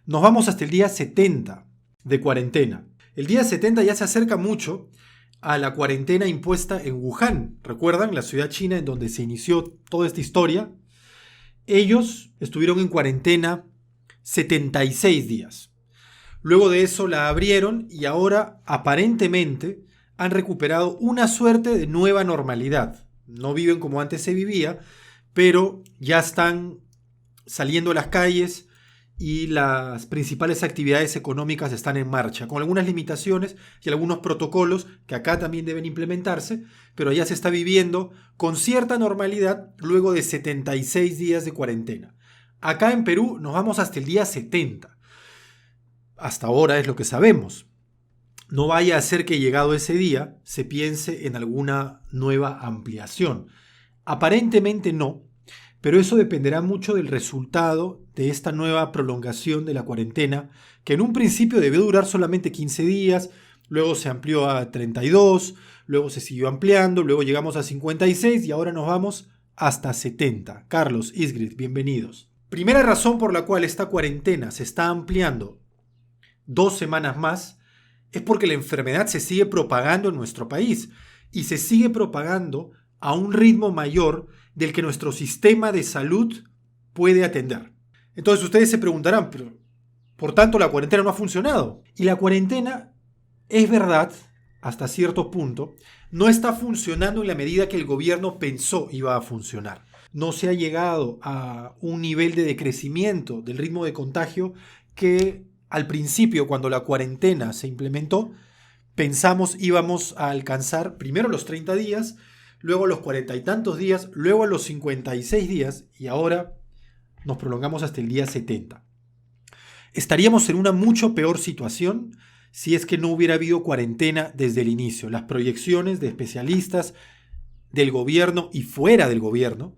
Nos vamos hasta el día 70 de cuarentena. El día 70 ya se acerca mucho a la cuarentena impuesta en Wuhan. ¿Recuerdan? La ciudad china en donde se inició toda esta historia. Ellos estuvieron en cuarentena 76 días. Luego de eso la abrieron y ahora aparentemente han recuperado una suerte de nueva normalidad. No viven como antes se vivía, pero ya están saliendo a las calles y las principales actividades económicas están en marcha, con algunas limitaciones y algunos protocolos que acá también deben implementarse, pero ya se está viviendo con cierta normalidad luego de 76 días de cuarentena. Acá en Perú nos vamos hasta el día 70. Hasta ahora es lo que sabemos. No vaya a ser que llegado ese día se piense en alguna nueva ampliación. Aparentemente no, pero eso dependerá mucho del resultado de esta nueva prolongación de la cuarentena, que en un principio debió durar solamente 15 días, luego se amplió a 32, luego se siguió ampliando, luego llegamos a 56 y ahora nos vamos hasta 70. Carlos, Isgrid, bienvenidos. Primera razón por la cual esta cuarentena se está ampliando 2 semanas más es porque la enfermedad se sigue propagando en nuestro país y se sigue propagando a un ritmo mayor del que nuestro sistema de salud puede atender. Entonces ustedes se preguntarán, pero por tanto la cuarentena no ha funcionado. Y la cuarentena, es verdad, hasta cierto punto, no está funcionando en la medida que el gobierno pensó iba a funcionar. No se ha llegado a un nivel de decrecimiento del ritmo de contagio que al principio, cuando la cuarentena se implementó, pensamos íbamos a alcanzar primero los 30 días, luego los 40 y tantos días, luego a los 56 días y ahora nos prolongamos hasta el día 70. Estaríamos en una mucho peor situación si es que no hubiera habido cuarentena desde el inicio. Las proyecciones de especialistas del gobierno y fuera del gobierno,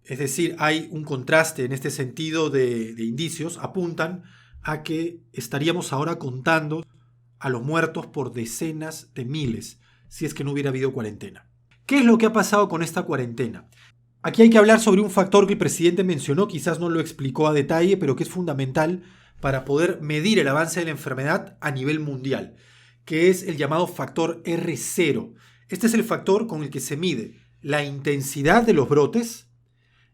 es decir, hay un contraste en este sentido de indicios, apuntan a que estaríamos ahora contando a los muertos por decenas de miles si es que no hubiera habido cuarentena. ¿Qué es lo que ha pasado con esta cuarentena? Aquí hay que hablar sobre un factor que el presidente mencionó, quizás no lo explicó a detalle, pero que es fundamental para poder medir el avance de la enfermedad a nivel mundial, que es el llamado factor R0. Este es el factor con el que se mide la intensidad de los brotes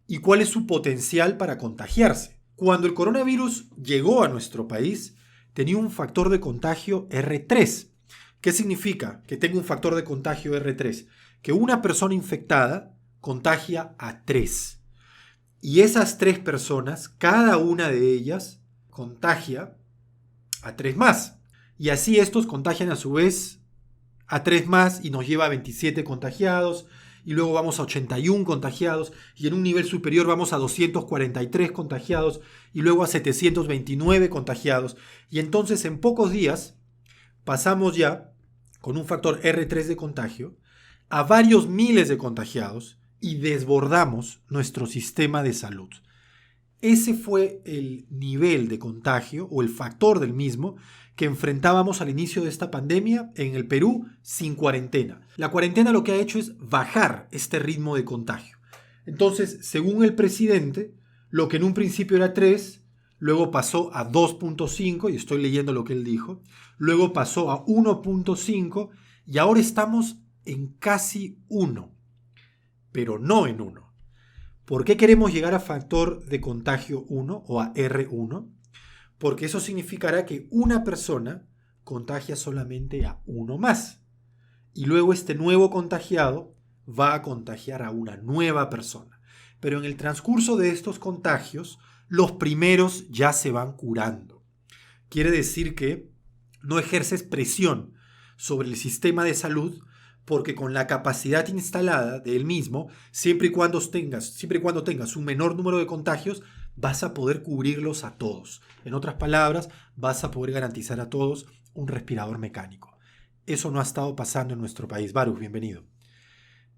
y cuál es su potencial para contagiarse. Cuando el coronavirus llegó a nuestro país, tenía un factor de contagio R3. ¿Qué significa que tenga un factor de contagio R3? Que una persona infectada contagia a 3. Y esas 3 personas, cada una de ellas, contagia a 3 más. Y así estos contagian a su vez a 3 más y nos lleva a 27 contagiados. Y luego vamos a 81 contagiados, y en un nivel superior vamos a 243 contagiados, y luego a 729 contagiados. Y entonces en pocos días pasamos ya, con un factor R3 de contagio, a varios miles de contagiados y desbordamos nuestro sistema de salud. Ese fue el nivel de contagio o el factor del mismo que enfrentábamos al inicio de esta pandemia en el Perú sin cuarentena. La cuarentena lo que ha hecho es bajar este ritmo de contagio. Entonces, según el presidente, lo que en un principio era 3, luego pasó a 2.5, y estoy leyendo lo que él dijo, luego pasó a 1.5 y ahora estamos en casi 1, pero no en 1. ¿Por qué queremos llegar a factor de contagio 1 o a R1? Porque eso significará que una persona contagia solamente a uno más. Y luego este nuevo contagiado va a contagiar a una nueva persona. Pero en el transcurso de estos contagios, los primeros ya se van curando. Quiere decir que no ejerces presión sobre el sistema de salud, porque con la capacidad instalada de él mismo, siempre y cuando tengas un menor número de contagios, vas a poder cubrirlos a todos. En otras palabras, vas a poder garantizar a todos un respirador mecánico. Eso no ha estado pasando en nuestro país. Baruch, bienvenido.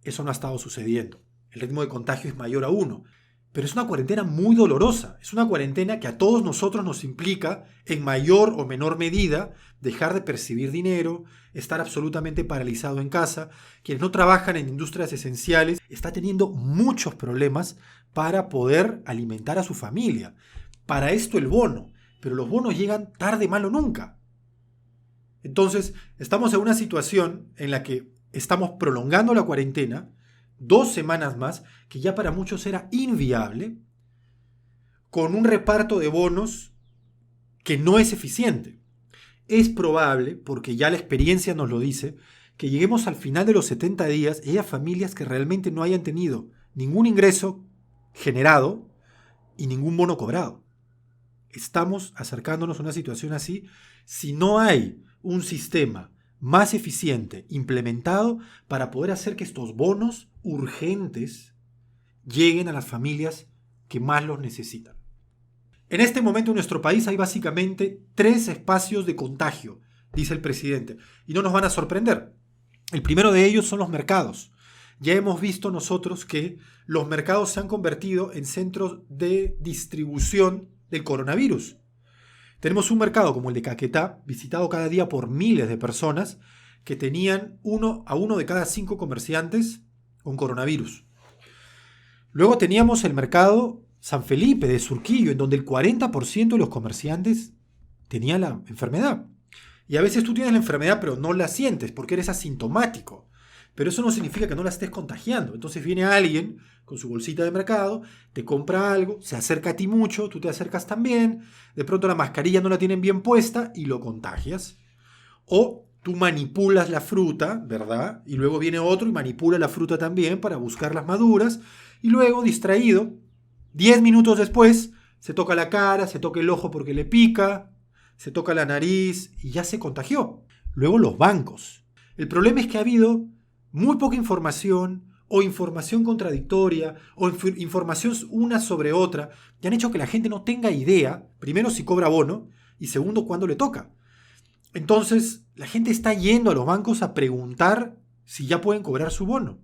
Eso no ha estado sucediendo. El ritmo de contagio es mayor a 1. Pero es una cuarentena muy dolorosa. Es una cuarentena que a todos nosotros nos implica, en mayor o menor medida, dejar de percibir dinero, estar absolutamente paralizado en casa. Quienes no trabajan en industrias esenciales están teniendo muchos problemas para poder alimentar a su familia. Para esto el bono. pero los bonos llegan tarde, mal o nunca. Entonces, estamos en una situación en la que estamos prolongando la cuarentena 2 semanas más, que ya para muchos era inviable, con un reparto de bonos que no es eficiente. Es probable, porque ya la experiencia nos lo dice, que lleguemos al final de los 70 días y haya familias que realmente no hayan tenido ningún ingreso generado y ningún bono cobrado. Estamos acercándonos a una situación así si no hay un sistema más eficiente implementado para poder hacer que estos bonos urgentes lleguen a las familias que más los necesitan. En este momento en nuestro país hay básicamente 3 espacios de contagio, dice el presidente, y no nos van a sorprender. El primero de ellos son los mercados. Ya hemos visto nosotros que los mercados se han convertido en centros de distribución del coronavirus. Tenemos un mercado como el de Caquetá, visitado cada día por miles de personas, que tenían 1 de cada 5 comerciantes con coronavirus. Luego teníamos el mercado San Felipe de Surquillo, en donde el 40% de los comerciantes tenían la enfermedad. Y a veces tú tienes la enfermedad pero no la sientes porque eres asintomático. Pero eso no significa que no la estés contagiando. Entonces viene alguien con su bolsita de mercado, te compra algo, se acerca a ti mucho, tú te acercas también, de pronto la mascarilla no la tienen bien puesta y lo contagias. O tú manipulas la fruta, ¿verdad? Y luego viene otro y manipula la fruta también para buscar las maduras. Y luego, distraído, 10 minutos después, se toca la cara, se toca el ojo porque le pica, se toca la nariz y ya se contagió. Luego los bancos. El problema es que ha habido muy poca información o información contradictoria o información una sobre otra que han hecho que la gente no tenga idea, primero si cobra bono y segundo cuándo le toca. Entonces la gente está yendo a los bancos a preguntar si ya pueden cobrar su bono.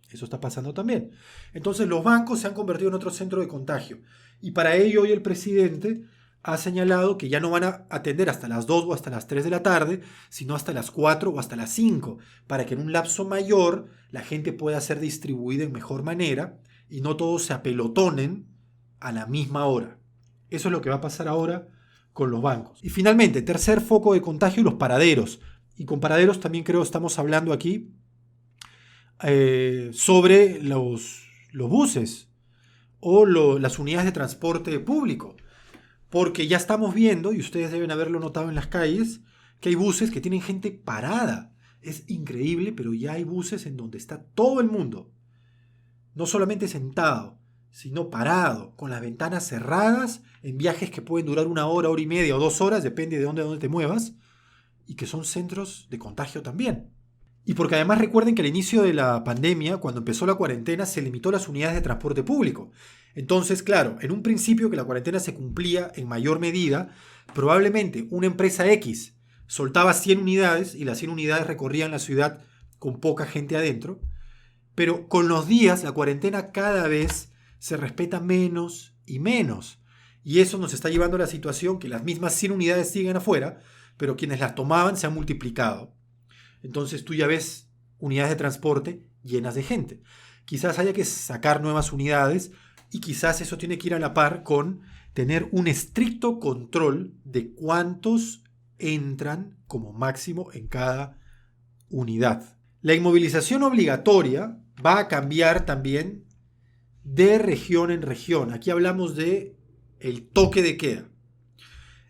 Eso está pasando también. Entonces los bancos se han convertido en otro centro de contagio. Y para ello hoy el presidente ha señalado que ya no van a atender hasta las 2 o hasta las 3 de la tarde, sino hasta las 4 o hasta las 5, para que en un lapso mayor la gente pueda ser distribuida en mejor manera y no todos se apelotonen a la misma hora. Eso es lo que va a pasar ahora con los bancos. Y finalmente, tercer foco de contagio, los paraderos. Y con paraderos también creo estamos hablando aquí sobre los buses o las unidades de transporte público. Porque ya estamos viendo, y ustedes deben haberlo notado en las calles, que hay buses que tienen gente parada. Es increíble, pero ya hay buses en donde está todo el mundo. No solamente sentado, sino parado, con las ventanas cerradas, en viajes que pueden durar 1 hora, hora y media o 2 horas, depende de dónde te muevas, y que son centros de contagio también. Y porque además recuerden que al inicio de la pandemia, cuando empezó la cuarentena, se limitó las unidades de transporte público. Entonces, claro, en un principio que la cuarentena se cumplía en mayor medida, probablemente una empresa X soltaba 100 unidades y las 100 unidades recorrían la ciudad con poca gente adentro. Pero con los días, la cuarentena cada vez se respeta menos y menos. Y eso nos está llevando a la situación que las mismas 100 unidades siguen afuera, pero quienes las tomaban se han multiplicado. Entonces tú ya ves unidades de transporte llenas de gente. Quizás haya que sacar nuevas unidades y quizás eso tiene que ir a la par con tener un estricto control de cuántos entran como máximo en cada unidad. La inmovilización obligatoria va a cambiar también de región en región. Aquí hablamos de el toque de queda.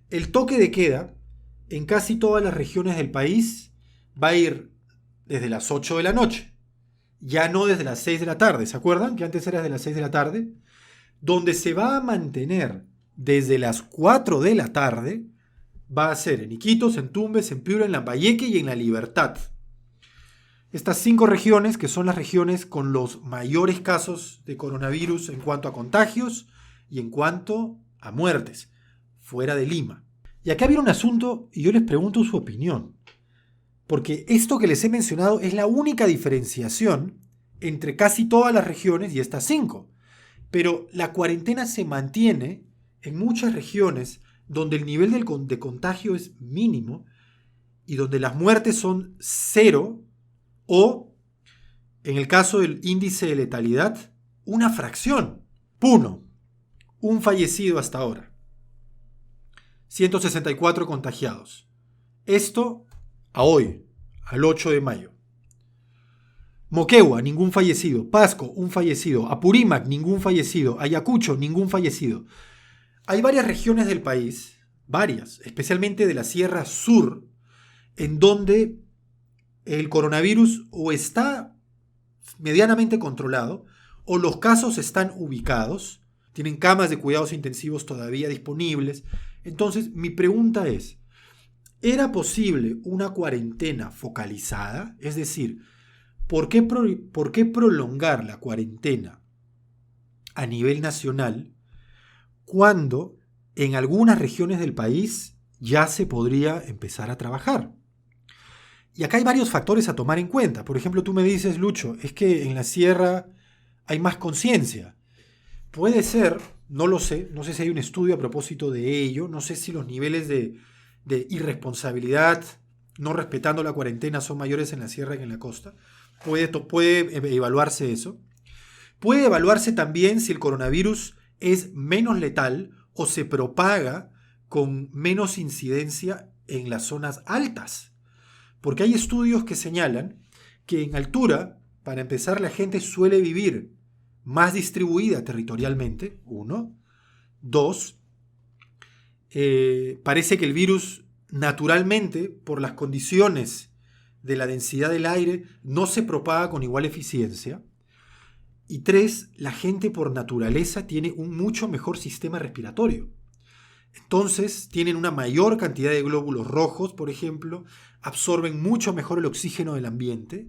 El toque de queda en casi todas las regiones del país va a ir desde las 8 de la noche, ya no desde las 6 de la tarde. ¿Se acuerdan que antes era desde las 6 de la tarde? Donde se va a mantener desde las 4 de la tarde va a ser en Iquitos, en Tumbes, en Piura, en Lambayeque y en La Libertad. Estas 5 regiones, que son las regiones con los mayores casos de coronavirus en cuanto a contagios y en cuanto a muertes, fuera de Lima. Y acá viene un asunto y yo les pregunto su opinión. Porque esto que les he mencionado es la única diferenciación entre casi todas las regiones y estas 5. Pero la cuarentena se mantiene en muchas regiones donde el nivel de contagio es mínimo y donde las muertes son 0 o, en el caso del índice de letalidad, una fracción. 1. Un fallecido hasta ahora. 164 contagiados. Esto a hoy, al 8 de mayo. Moquegua, ningún fallecido. Pasco, un fallecido. Apurímac, ningún fallecido. Ayacucho, ningún fallecido. Hay varias regiones del país, varias, especialmente de la Sierra Sur, en donde el coronavirus o está medianamente controlado o los casos están ubicados, tienen camas de cuidados intensivos todavía disponibles. Entonces, mi pregunta es, ¿era posible una cuarentena focalizada? Es decir, ¿por qué prolongar la cuarentena a nivel nacional cuando en algunas regiones del país ya se podría empezar a trabajar? Y acá hay varios factores a tomar en cuenta. Por ejemplo, tú me dices, Lucho, es que en la sierra hay más conciencia. Puede ser, no lo sé, no sé si hay un estudio a propósito de ello, no sé si los niveles de irresponsabilidad, no respetando la cuarentena, son mayores en la sierra que en la costa. Puede evaluarse eso. Puede evaluarse también si el coronavirus es menos letal o se propaga con menos incidencia en las zonas altas. Porque hay estudios que señalan que en altura, para empezar, la gente suele vivir más distribuida territorialmente, 1. 2, parece que el virus naturalmente, por las condiciones de la densidad del aire, no se propaga con igual eficiencia. Y 3, la gente por naturaleza tiene un mucho mejor sistema respiratorio. Entonces tienen una mayor cantidad de glóbulos rojos, por ejemplo, absorben mucho mejor el oxígeno del ambiente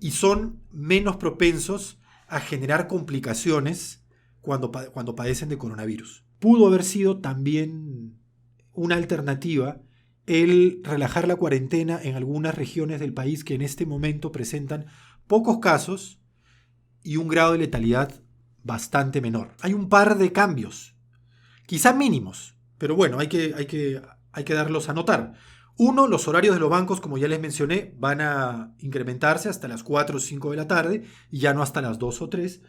y son menos propensos a generar complicaciones cuando padecen de coronavirus. Pudo haber sido también una alternativa el relajar la cuarentena en algunas regiones del país que en este momento presentan pocos casos y un grado de letalidad bastante menor. Hay un par de cambios, quizá mínimos, pero bueno, hay que darlos a notar. 1, los horarios de los bancos, como ya les mencioné, van a incrementarse hasta las 4 o 5 de la tarde y ya no hasta las 2 o 3.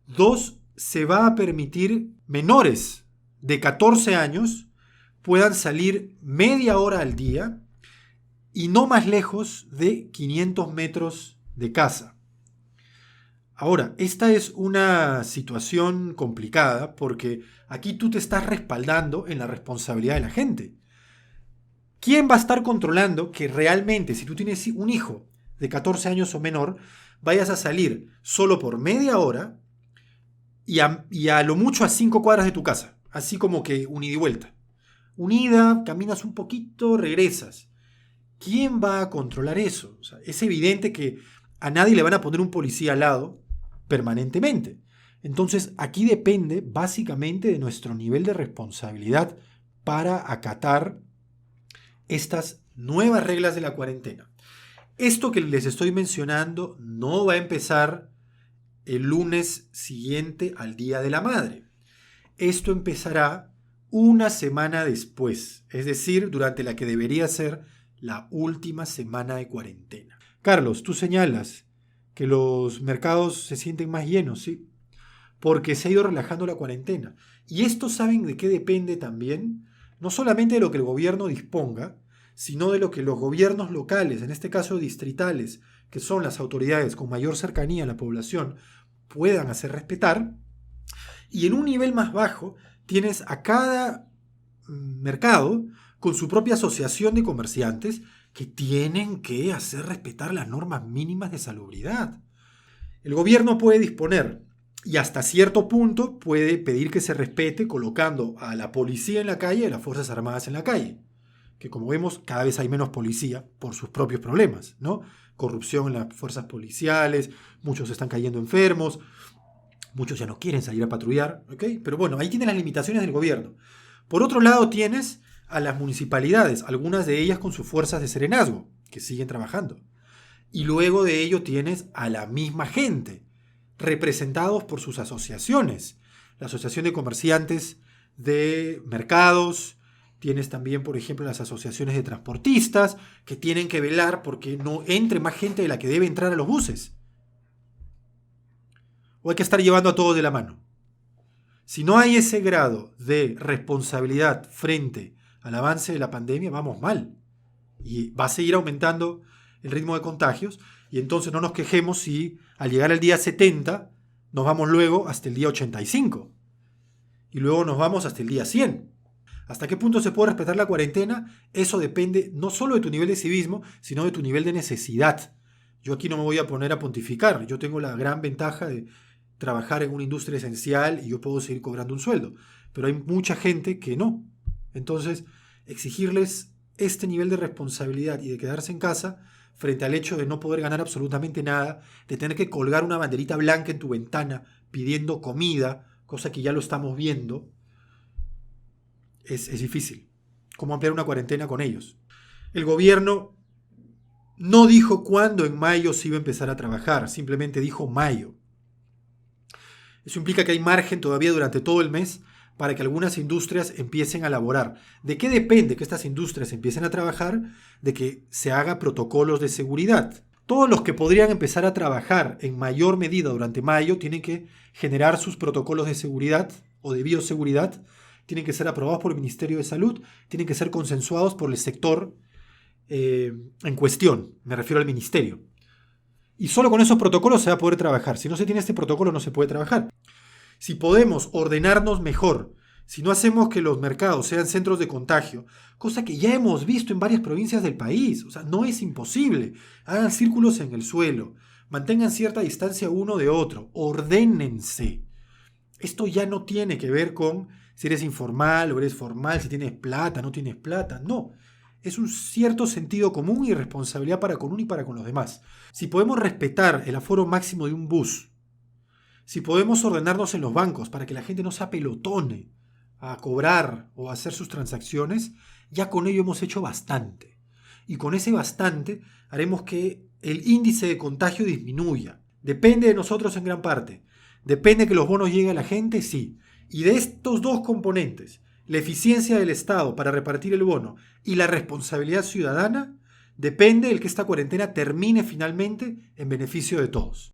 2, se va a permitir menores de 14 años puedan salir media hora al día y no más lejos de 500 metros de casa. Ahora, esta es una situación complicada porque aquí tú te estás respaldando en la responsabilidad de la gente. ¿Quién va a estar controlando que realmente, si tú tienes un hijo de 14 años o menor, vayas a salir solo por media hora y a lo mucho a 5 cuadras de tu casa? Así como que un ida y vuelta. Un ida, caminas un poquito, regresas. ¿Quién va a controlar eso? O sea, es evidente que a nadie le van a poner un policía al lado permanentemente. Entonces, aquí depende básicamente de nuestro nivel de responsabilidad para acatar estas nuevas reglas de la cuarentena. Esto que les estoy mencionando no va a empezar el lunes siguiente al Día de la Madre. Esto empezará una semana después, es decir, durante la que debería ser la última semana de cuarentena. Carlos, tú señalas que los mercados se sienten más llenos, ¿sí? Porque se ha ido relajando la cuarentena. Y esto, ¿saben de qué depende también? No solamente de lo que el gobierno disponga, sino de lo que los gobiernos locales, en este caso distritales, que son las autoridades con mayor cercanía a la población, puedan hacer respetar. Y en un nivel más bajo tienes a cada mercado con su propia asociación de comerciantes que tienen que hacer respetar las normas mínimas de salubridad. El gobierno puede disponer y hasta cierto punto puede pedir que se respete colocando a la policía en la calle y a las Fuerzas Armadas en la calle. Que como vemos cada vez hay menos policía por sus propios problemas, ¿no? Corrupción en las fuerzas policiales, muchos están cayendo enfermos, muchos ya no quieren salir a patrullar, ¿ok? Pero bueno, ahí tienes las limitaciones del gobierno. Por otro lado tienes a las municipalidades, algunas de ellas con sus fuerzas de serenazgo, que siguen trabajando. Y luego de ello tienes a la misma gente, representados por sus asociaciones. La Asociación de Comerciantes de Mercados, tienes también, por ejemplo, las asociaciones de transportistas, que tienen que velar porque no entre más gente de la que debe entrar a los buses. O hay que estar llevando a todos de la mano. Si no hay ese grado de responsabilidad frente al avance de la pandemia, vamos mal. Y va a seguir aumentando el ritmo de contagios. Y entonces no nos quejemos si al llegar al día 70 nos vamos luego hasta el día 85. Y luego nos vamos hasta el día 100. ¿Hasta qué punto se puede respetar la cuarentena? Eso depende no solo de tu nivel de civismo, sino de tu nivel de necesidad. Yo aquí no me voy a poner a pontificar. Yo tengo la gran ventaja de trabajar en una industria esencial y yo puedo seguir cobrando un sueldo. Pero hay mucha gente que no. Entonces, exigirles este nivel de responsabilidad y de quedarse en casa frente al hecho de no poder ganar absolutamente nada, de tener que colgar una banderita blanca en tu ventana pidiendo comida, cosa que ya lo estamos viendo, es difícil. ¿Cómo ampliar una cuarentena con ellos? El gobierno no dijo cuándo en mayo se iba a empezar a trabajar, simplemente dijo mayo. Eso implica que hay margen todavía durante todo el mes para que algunas industrias empiecen a laborar. ¿De qué depende que estas industrias empiecen a trabajar? De que se haga protocolos de seguridad. Todos los que podrían empezar a trabajar en mayor medida durante mayo tienen que generar sus protocolos de seguridad o de bioseguridad, tienen que ser aprobados por el Ministerio de Salud, tienen que ser consensuados por el sector en cuestión, me refiero al ministerio. Y solo con esos protocolos se va a poder trabajar. Si no se tiene este protocolo no se puede trabajar. Si podemos ordenarnos mejor, si no hacemos que los mercados sean centros de contagio, cosa que ya hemos visto en varias provincias del país, o sea, no es imposible. Hagan círculos en el suelo, mantengan cierta distancia uno de otro, ordénense. Esto ya no tiene que ver con si eres informal o eres formal, si tienes plata, no tienes plata, no. Es un cierto sentido común y responsabilidad para con uno y para con los demás. Si podemos respetar el aforo máximo de un bus, si podemos ordenarnos en los bancos para que la gente no se apelotone a cobrar o a hacer sus transacciones, ya con ello hemos hecho bastante. Y con ese bastante haremos que el índice de contagio disminuya. Depende de nosotros en gran parte. Depende de que los bonos lleguen a la gente, sí. Y de estos dos componentes, la eficiencia del Estado para repartir el bono y la responsabilidad ciudadana, depende el que esta cuarentena termine finalmente en beneficio de todos.